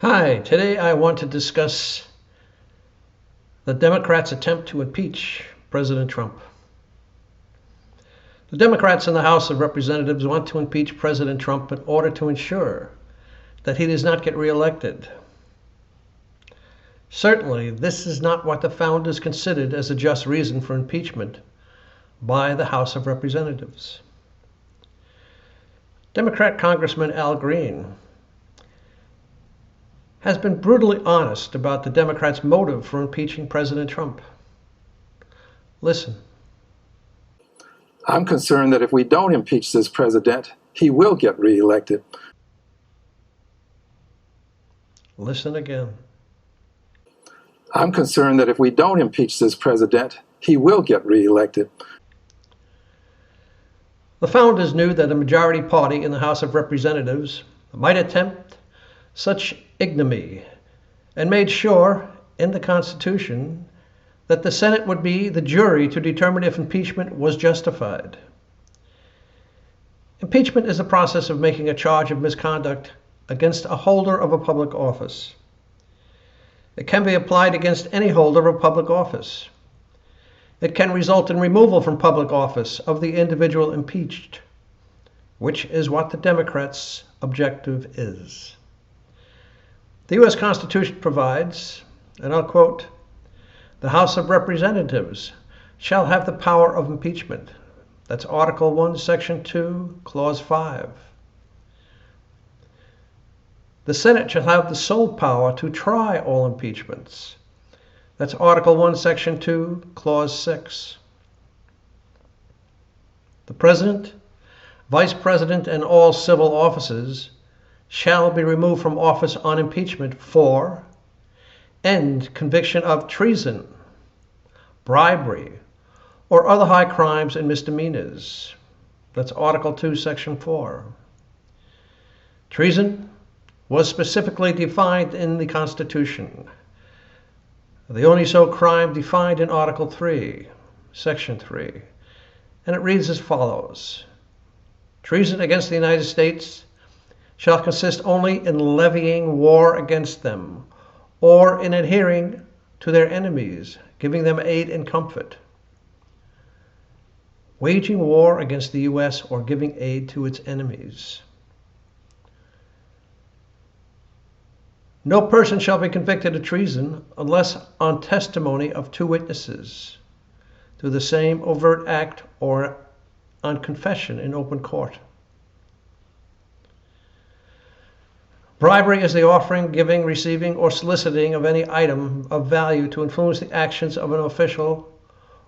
Hi, today I want to discuss the Democrats' attempt to impeach President Trump. The Democrats in the House of Representatives want to impeach President Trump in order to ensure that he does not get reelected. Certainly, this is not what the founders considered as a just reason for impeachment by the House of Representatives. Democrat Congressman Al Green has been brutally honest about the Democrats' motive for impeaching President Trump. Listen. I'm concerned that if we don't impeach this president, he will get reelected. Listen again. I'm concerned that if we don't impeach this president, he will get reelected. The founders knew that a majority party in the House of Representatives might attempt such ignominy and made sure in the Constitution that the Senate would be the jury to determine if impeachment was justified. Impeachment is the process of making a charge of misconduct against a holder of a public office. It can be applied against any holder of public office. It can result in removal from public office of the individual impeached, which is what the Democrats' objective is. The U.S. Constitution provides, and I'll quote, "The House of Representatives shall have the power of impeachment." That's Article 1, Section 2, Clause 5. The Senate shall have the sole power to try all impeachments. That's Article 1, Section 2, Clause 6. The President, Vice President, and all civil officers shall be removed from office on impeachment for and conviction of treason, bribery, or other high crimes and misdemeanors. That's Article 2, Section 4. Treason was specifically defined in the Constitution. The only so crime defined in Article 3, Section 3, and it reads as follows. Treason against the United States shall consist only in levying war against them, or in adhering to their enemies, giving them aid and comfort. Waging war against the U.S. or giving aid to its enemies. No person shall be convicted of treason unless on testimony of two witnesses to the same overt act or on confession in open court. Bribery is the offering, giving, receiving, or soliciting of any item of value to influence the actions of an official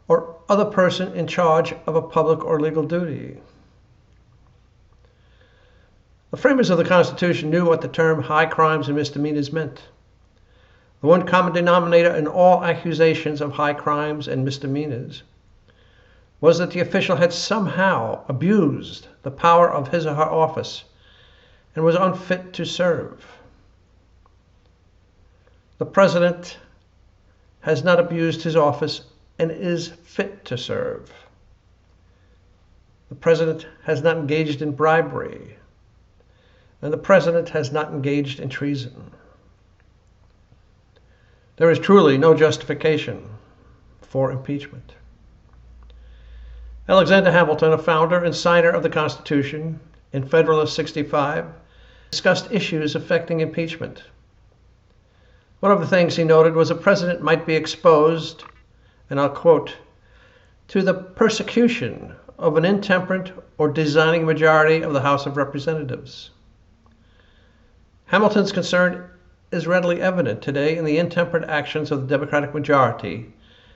or other person in charge of a public or legal duty. The framers of the Constitution knew what the term high crimes and misdemeanors meant. The one common denominator in all accusations of high crimes and misdemeanors was that the official had somehow abused the power of his or her office and was unfit to serve. The President has not abused his office and is fit to serve. The President has not engaged in bribery, and the President has not engaged in treason. There is truly no justification for impeachment. Alexander Hamilton, a founder and signer of the Constitution, in Federalist 65, discussed issues affecting impeachment. One of the things he noted was a president might be exposed, and I'll quote, to the persecution of an intemperate or designing majority of the House of Representatives. Hamilton's concern is readily evident today in the intemperate actions of the Democratic majority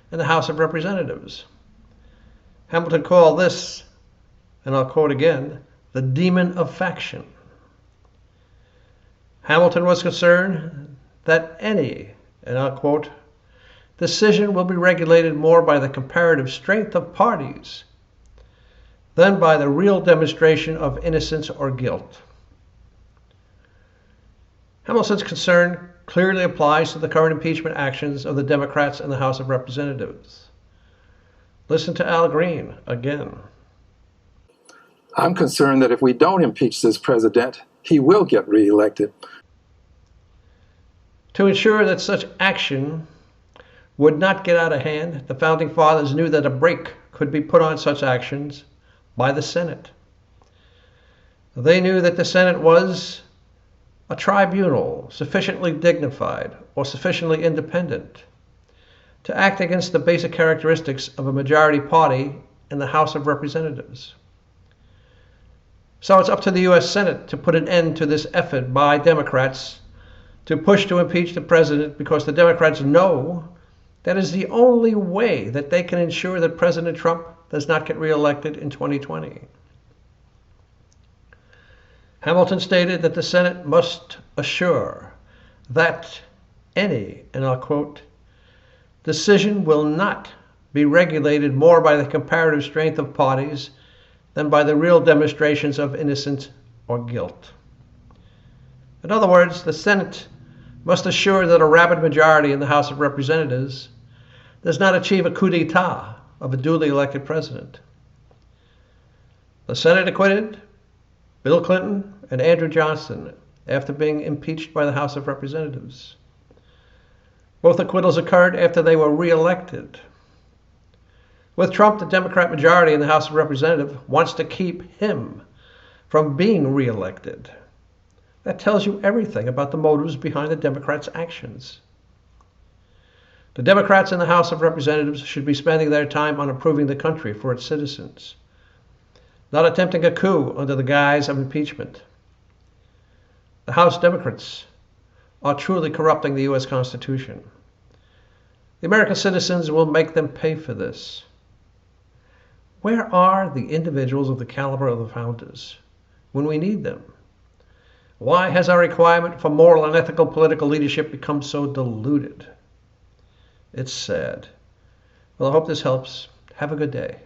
in the House of Representatives. Hamilton called this, and I'll quote again, the demon of faction. Hamilton was concerned that any, and I'll quote, decision will be regulated more by the comparative strength of parties than by the real demonstration of innocence or guilt. Hamilton's concern clearly applies to the current impeachment actions of the Democrats in the House of Representatives. Listen to Al Green again. I'm concerned that if we don't impeach this president, he will get reelected. To ensure that such action would not get out of hand, the Founding Fathers knew that a brake could be put on such actions by the Senate. They knew that the Senate was a tribunal sufficiently dignified or sufficiently independent to act against the basic characteristics of a majority party in the House of Representatives. So it's up to the U.S. Senate to put an end to this effort by Democrats to push to impeach the president, because the Democrats know that is the only way that they can ensure that President Trump does not get reelected in 2020. Hamilton stated that the Senate must assure that any, and I'll quote, decision will not be regulated more by the comparative strength of parties than by the real demonstrations of innocence or guilt. In other words, the Senate must assure that a rabid majority in the House of Representatives does not achieve a coup d'etat of a duly elected president. The Senate acquitted Bill Clinton and Andrew Johnson after being impeached by the House of Representatives. Both acquittals occurred after they were reelected. With Trump, the Democrat majority in the House of Representatives wants to keep him from being reelected. That tells you everything about the motives behind the Democrats' actions. The Democrats in the House of Representatives should be spending their time on improving the country for its citizens, not attempting a coup under the guise of impeachment. The House Democrats are truly corrupting the U.S. Constitution. The American citizens will make them pay for this. Where are the individuals of the caliber of the founders when we need them? Why has our requirement for moral and ethical political leadership become so diluted? It's sad. Well, I hope this helps. Have a good day.